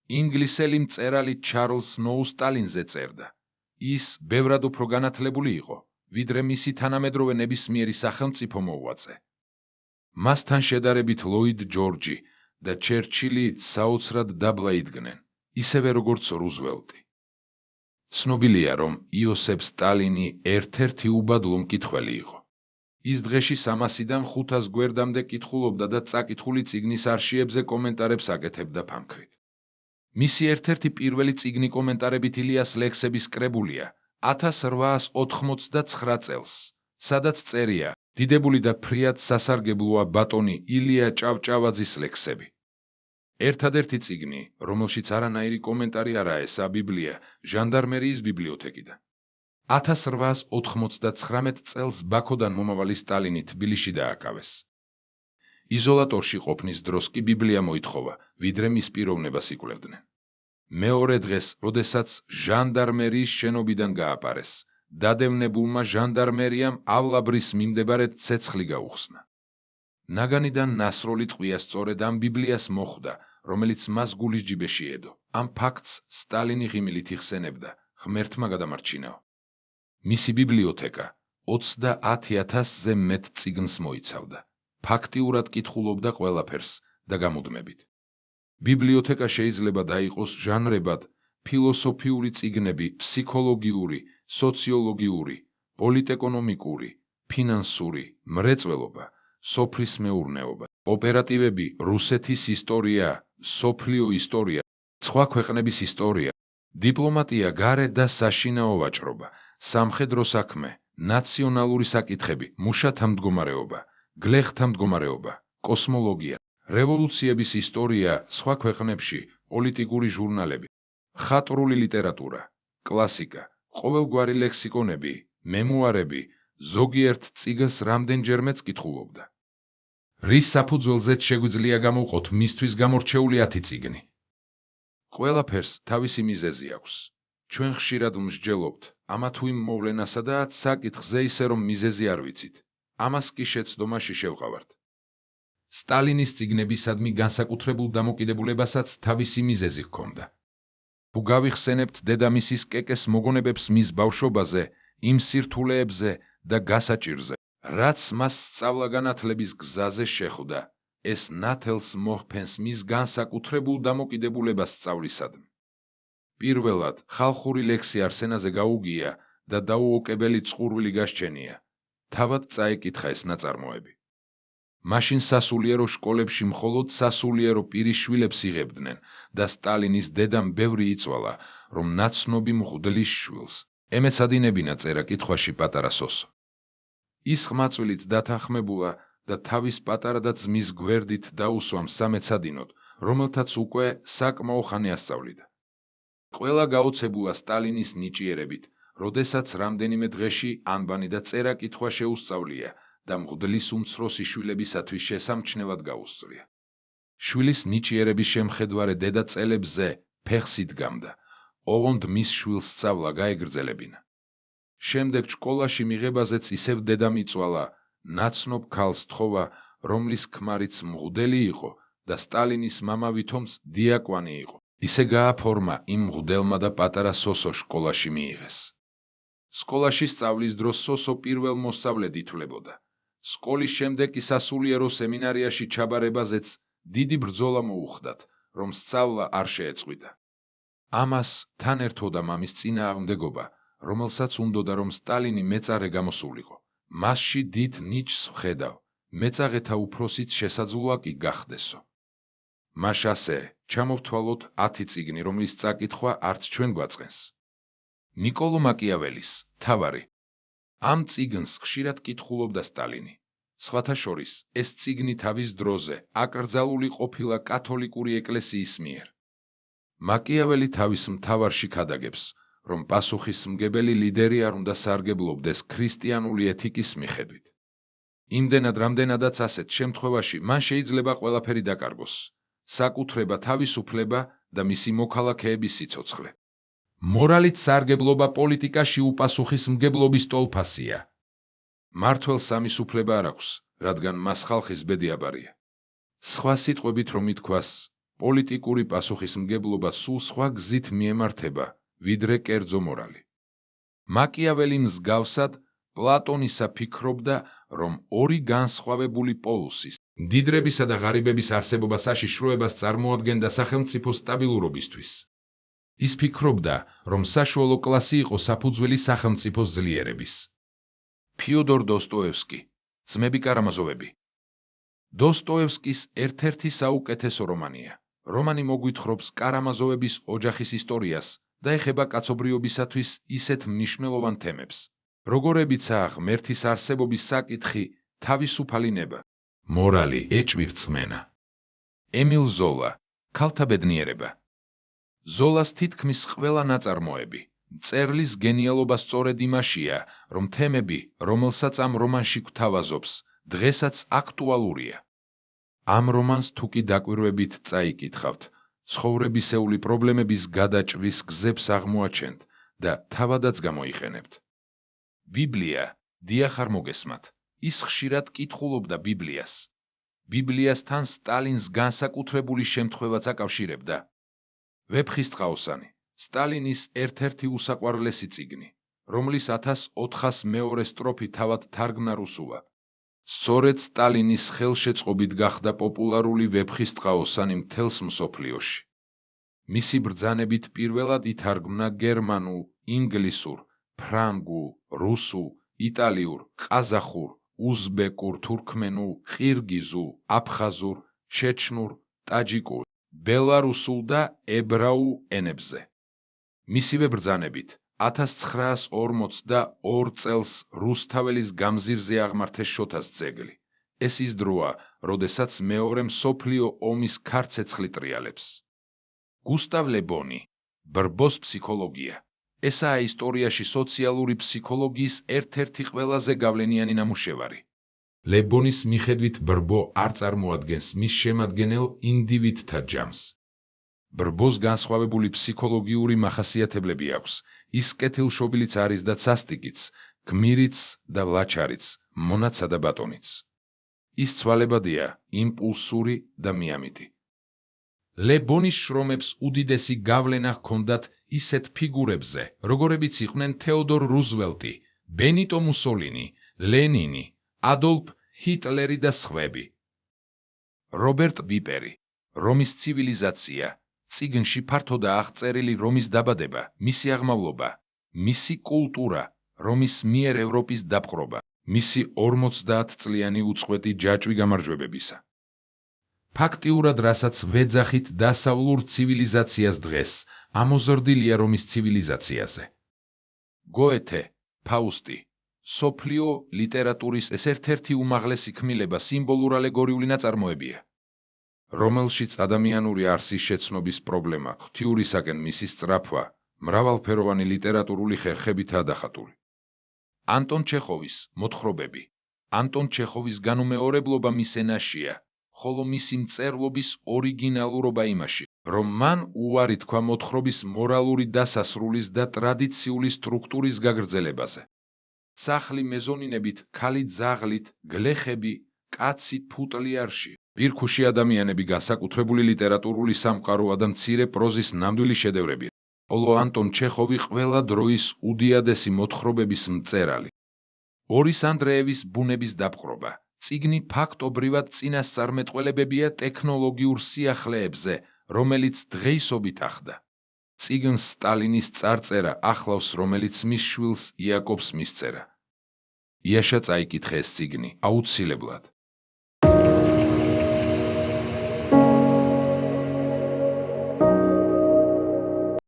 ინგლისელი მწერალი ჩარლზ სნოუ სტალინზე წერდა. ის ბევრად უფრო განათლებული იყო, ვიდრე მისი თანამედროვე ნებისმიერი სახელმწიფო მოღვაწე. მასთან შედარებით ლოიდ ჯორჯი და ჩერჩილი საოცრად დაბლა იდგნენ, ისევე როგორც რუზველტი. ცნობილია, რომ იოსებ სტალინი ერთ-ერთი უბადლო მკითხველი იყო. ის დღეში 300-დან 500 გვერდამდე კითხულობდა და წაკითხული წიგნის არშიებზე კომენტარებს აკეთებდა ფანქრით. მისი ერთ-ერთი პირველი წიგნი კომენტარებით ილიას ლექსების კრებულია 1889 წელს, სადაც წერია დიდებული და ფრიად სასარგებლოა ბატონი ილია ჭავჭავაძის ლექსები. ერთადერთი წიგნი, რომელშიც არანაირი კომენტარი არაა ესაა ბიბლია, ჟანდარმერიის ბიბლიოთეკიდან. 1899 წელს ბაქოდან მომავალი სტალინი თბილისში დააკავეს. იზოლატორში ყოფნის დროს კი ბიბლია მოითხოვა, ვიდრე მის პიროვნებას იკვლევდნენ. მეორე დღეს, როდესაც ჟანდარმერიის შენობიდან გააპარეს, დადევნებულმა ჟანდარმერიამ ავლაბრის მიმდებარედ ცეცხლი გაუხსნა. ნაგანიდან ნასროლი ტყვია სწორედ ამ ბიბლიას მოხვდა, რომელიც მას გულის ჯიბეში ედო. ამ ფაქტს სტალინი ღიმილით იხსენებდა, ღმერთმა გადამარჩინაო. მისი ბიბლიოთეკა 30,000-ზე მეტ წიგნს მოიცავდა. ფაქტიურად კითხულობდა ყველაფერს და გამუდმებით. ბიბლიოთეკა შეიძლება დაიყოს ჟანრებად ფილოსოფიური წიგნები, ფსიქოლოგიური, სოციოლოგიური, პოლიტეკონომიკური, ფინანსური, მრეწველობა, სოფლის მეურნეობა, ოპერატივები, რუსეთის ისტორია, სოფლიო ისტორია, სხვა ქვეყნების ისტორია, დიპლომატია, გარე და საშინაო ვაჭრობა, სამხედრო საქმე, ნაციონალური საკითხები, მუშათა მდგომარეობა, გლეხთა მდგომარეობა, კოსმოლოგია, რევოლუციების ისტორია სხვა ქვეყნებში, პოლიტიკური ჟურნალები, ხატრული ლიტერატურა, კლასიკა, ყოველგვარი ლექსიკონები, მემუარები, ზოგიერთ წიგნს რამდენჯერმეც კითხულობდა. რის საფუძველზეც შეგვიძლია გამოვყოთ მისთვის გამორჩეული 10 წიგნი. ყველაფერს თავისი მიზეზი აქვს. ჩვენ ხშირად მსჯელობთ ამა თუ იმ მოვლენასა და საკითხზე ისე რომ მიზეზი არ ვიცით. ამას კი შეცდომაში შევყავართ. სტალინის წიგნებისადმი განსაკუთრებულ დამოკიდებულებასაც თავისი მიზეზი ჰქონდა. თუ გავიხსენებთ დედამისის კეკეს მოგონებებს მის ბავშვობაზე, იმ სირთულეებზე და გასაჭირზე, რაც მას სწავლა-განათლების გზაზე შეხვდა, ეს ნათელს მოჰფენს მის განსაკუთრებულ დამოკიდებულებას სწავლისადმი. პირველად, ხალხური ლექსი არსენაზე გაუგია და დაუოკებელი წყურვილი გასჩენია. თავად წაეკითხა ეს ნაწარმოები. მაშინ სასულიერო შკოლებში მხოლოდ სასულიერო პირიშვილებს იღებდნენ და სტალინის დედამ ბევრი იწვალა, რომ ნაცნობი მღვდლის შვილს ემეცადინებინა წერა-კითხვაში პატარა სოსო. ის ხმაწვილიც დათანხმებულა და თავის პატარა და ძმის გვერდით დაუსვამ სამეცადინოდ, რომელთაც უკვე საკმაო ხანი ასწავლიდა. ყველა გაოცებულა სტალინის ნიჭიერებით, როდესაც რამდენიმე დღეში ანბანი და წერა-კითხვა შეუსწავლია და მღვდლის უმცროსი შვილებისათვის შესამჩნევად გაუსწრია. შვილის ნიჭიერების შემხედვარე დედა წელებზე ფეხს იდგამდა, ოღონდ მის შვილს სწავლა გაეგრძელებინა. შემდეგ სკოლაში მიღებაზეც ისევ დედამ იწვალა, ნაცნობ ქალს თხოვა, რომლის ქმარიც მღვდელი იყო და სტალინის მამა ვითომც დიაკვანი იყო. ისე გააფორმა იმ მღვდელმა და პატარა სოსო სკოლაში მიიღეს. სკოლაში სწავლის დროს სოსო პირველ მოსწავლედ ითვლებოდა. სკოლის შემდეგ კი სასულიერო სემინარიაში ჩაბარებაზეც დიდი ბრძოლა მოუხდათ, რომ სწავლა არ შეეწყვიტა. ამას თან ერთოდა მამის წინააღმდეგობა, რომელსაც უნდოდა რომ სტალინი მეწარე გამოსულიყო. მასში დიდ ნიჭს ვხედავ, მეწაღეთა უფროსიც შესაძლოა კი გახდესო. მას ასე ჩამოვთვალოთ 10 წიგნი, რომლის წაკითხვა არც ჩვენ გვაწყენს. ნიკოლო მაკიაველის თავარი. ამ წიგნს ხშირად კითხულობდა სტალინი. სხვათა შორის, ეს წიგნი თავის დროზე აკრძალული ყოფილა კათოლიკური ეკლესიის მიერ. მაკიაველი თავის მთავარში ქადაგებს, რომ პასუხისმგებელი ლიდერი არ უნდა სარგებლობდეს ქრისტიანული ეთიკის მიხედვით. იმდენად რამდენადაც ასეთ შემთხვევაში მან შეიძლება ყველაფერი დაკარგოს. საკუთრება, თავისუფლება და მისი მოქალაქეების სიცოცხლე. მორალით სარგებლობა პოლიტიკაში უპასუხისმგებლობის ტოლფასია. მართველს სამისუფლება არ აქვს, რადგან მას ხალხის ბედი აბარია. სხვა სიტყვებით რომ ითქვას, პოლიტიკური პასუხისმგებლობა სულ სხვა გზით მიემართება, ვიდრე კერძო მორალი. მაკიაველი მსგავსად პლატონისა ფიქრობდა, რომ ორი განსხვავებული პოლუსის, მდიდრებისა და ღარიბების არსებობა საშიშროებას წარმოადგენდა სახელმწიფოს სტაბილურობისთვის. ის ფიქრობდა, რომ საშუალო კლასი იყო საფუძველი სახელმწიფოს ძლიერების. ფიოდორ დოსტოევსკი, ძმები კარამაზოვები. დოსტოევსკის ერთ-ერთი საუკეთესო რომანია. რომანი მოგვითხრობს კარამაზოვების ოჯახის ისტორიას და ეხება კაცობრიობისათვის ისეთ მნიშვნელოვან თემებს, როგორებიცაა ღმერთის არსებობის საკითხი, თავისუფალი ნება, მორალი, ეჭვი-რწმენა. ემილ ზოლა, ქალთა ბედნიერება. ზოლას თითქმის ყველა ნაწარმოები, მწერლის გენიალობა სწორედ იმაშია, რომ თემები, რომელსაც ამ რომანში გვთავაზობს, დღესაც აქტუალურია. ამ რომანს თუ კი დაკვირვებით წაიკითხავთ, ცხოვრებისეული პრობლემების გადაჭრის გზებს აღმოაჩენთ და თავადაც გამოიყენებთ. ბიბლია, დიახ არ მოგესმათ, ის ხშირად კითხულობდა ბიბლიას. ბიბლიასთან სტალინს განსაკუთრებული შემთხვევაც აკავშირებდა. ვეფხისტყაოსანი, სტალინის ერთ-ერთი უსაყვარლესი წიგნი, რომლის 1402 სტროფი თავად თარგმნა რუსულად. სწორედ სტალინის ხელშეწყობით გახდა პოპულარული ვეფხისტყაოსანი მთელს მსოფლიოში. მისი ბრძანებით პირველად ითარგმნა გერმანულ, ინგლისურ, ფრანგულ, რუსულ, იტალიურ, ყაზახურ, უზბეკურ, თურქმენულ, ყირგიზულ, აფხაზურ, ჩეჩნურ, ტაჯიკურ, ბელარუსულ და ებრაულ ენებზე. მისივე ბრძანებით 1942 წელს რუსთაველის გამზირზე აღმართეს შოთას ძეგლი. ეს ის დროა, როდესაც მეორე მსოფლიო ომის ქარცეცხლი ტრიალებს. გუსტავ ლე ბონი, ბრბოს ფსიქოლოგია. ესაა ისტორიაში სოციალური ფსიქოლოგიის ერთ-ერთი ყველაზე გავლენიანი ნამუშევარი. ლე ბონის მიხედვით ბრბო არ წარმოადგენს მის შემადგენელ ინდივიდთა ჯამს. ბრბოს განსხვავებული ფსიქოლოგიური მახასიათებლები აქვს. ის კეთილშობილიც არის და ცასტიკიც, გმირიც და ლაჩარიც, მონაცა და ბატონიც. ის ცვალებადია, იმპულსური და მიამიტი. ლე ბონის შრომებს უდიდესი გავლენა ჰქონდათ ისეთ ფიგურებზე, როგორებიც იყვნენ თეოდორ რუზველტი, ბენიტო მუსოლინი, ლენინი, ადოლფ ჰიტლერი და სხვები. რობერტ ვიპერი, რომის ცივილიზაცია, წიგნში ფართოდაა აღწერილი რომის დაბადება, მისი აღმავლობა, მისი კულტურა, რომის მიერ ევროპის დაპყრობა, მისი 50 წლიანი უწყვეტი ჯაჭვი გამარჯვებებისა. ფაქტიურად, რასაც ვეძახით დასავლურ ცივილიზაციას დღეს, ამოზრდილია რომის ცივილიზაციაზე. გოეთე, ფაუსტი, სოფლიო ლიტერატურის ეს ერთ-ერთი უმაღლესი ქმილება სიმბოლურ-ალეგორიული ნაწარმოებია, რომელშიც ადამიანური არსის შეცნობის პრობლემა, ღვთიურისაკენ მისი სწრაფვა, მრავალფეროვანი ლიტერატურული ხერხებითაა დახატული. ანტონ ჩეხოვის მოთხრობები. ანტონ ჩეხოვის განუმეორებლობა მის ენაშია, ხოლო მისი მწერლობის ორიგინალურობა იმაში, რომ მან უარი თქვა მოთხრობის მორალური დასასრულის და ტრადიციული სტრუქტურის გაგრძელებაზე. სახლი მეზონინებით, ქალი ძაღლით, გლეხები, კაცი ფუტლიარში, პირქუში ადამიანები განსაკუთრებული ლიტერატურული სამყაროა და მცირე პროზის ნამდვილი შედევრებია. ხოლო ანტონ ჩეხოვი ყველა დროის უდიადესი მოთხრობების მწერალი. ბორის ანდრეევის ბუნების დაპყრობა. წიგნი ფაქტობრივად წინასწარმეტყველებებია ტექნოლოგიურ სიახლეებზე, რომელიც დღეისობით ახდა. წიგნს სტალინის წარწერა ახლავს, რომელიც მის შვილს იაკობს მისწერა. იაშა წაიკითხე ეს წიგნი, აუცილებლად.